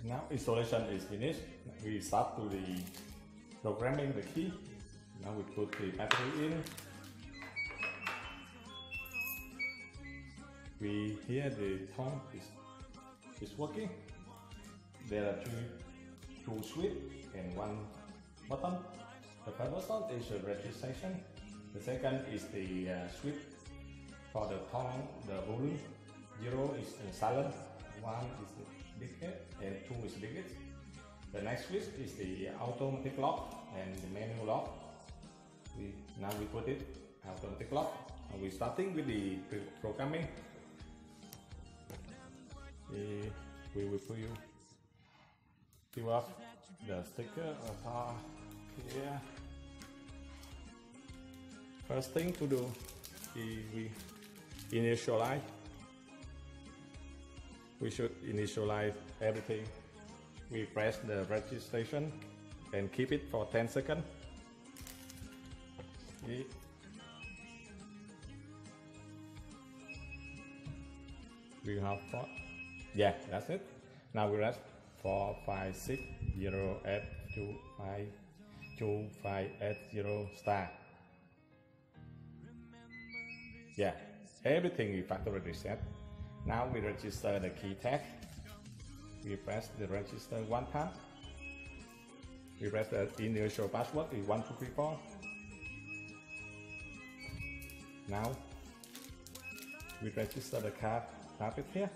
Now installation is finished. We start to the programming the key. Now we put the battery in. We hear the tone is working. There are two switches and one button. The first button is the registration. The second is the switch for the tone, the volume. 0 is silent, 1 is the biggest, and 2 is biggest. The next switch is the automatic lock and the manual lock. Now we put it automatic lock. And we're starting with the programming. We will fill up the sticker here. First thing to do is we initialize. We should initialize everything. We press the registration and keep it for 10 seconds. Okay. We have for, yeah, that's it. Now we rest 45608252580 star. Yeah, everything is factory reset. Now we register the key tag. We press the register one time. We press the initial password is 1234. Now we register the card it here.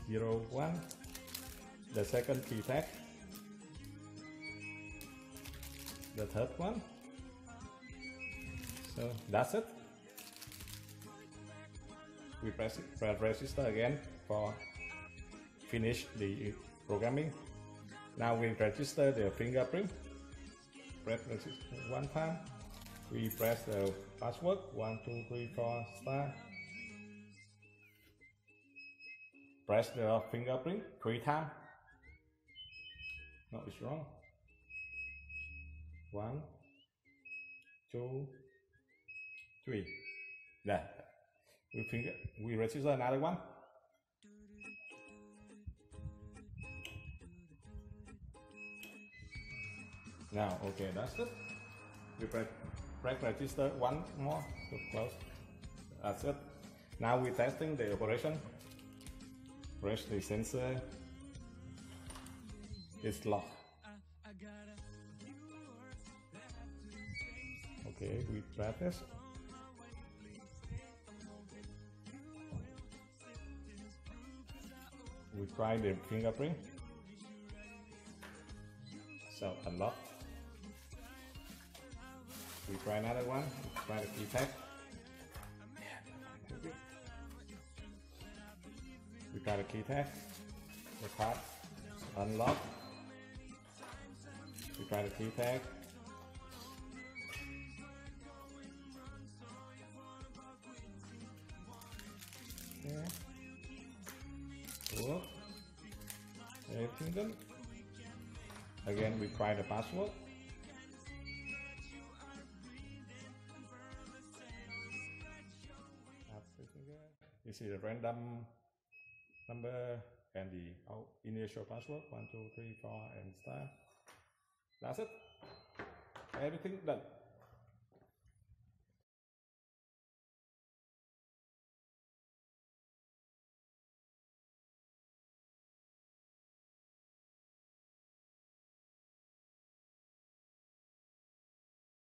01. The second key tag. The third one. So that's it. We press register again for finish the programming. Now we register the fingerprint. Press register one time. We press the password 1234 star. Press the fingerprint 3 times. No, it's wrong. 1, 2, 3. There. We register another one. Now, okay, that's it. We press register one more to close. That's it. Now we're testing the operation. Press the sensor. It's locked. Okay, we press this. We try the fingerprint. So unlock. We try another one. We try the key tag. We try the key tag. The card unlock. We try the key tag. Okay. Work. Everything done. Again, we try the password. This is the random number and the initial password 1, 2, 3, 4 and star. That's it. Everything done.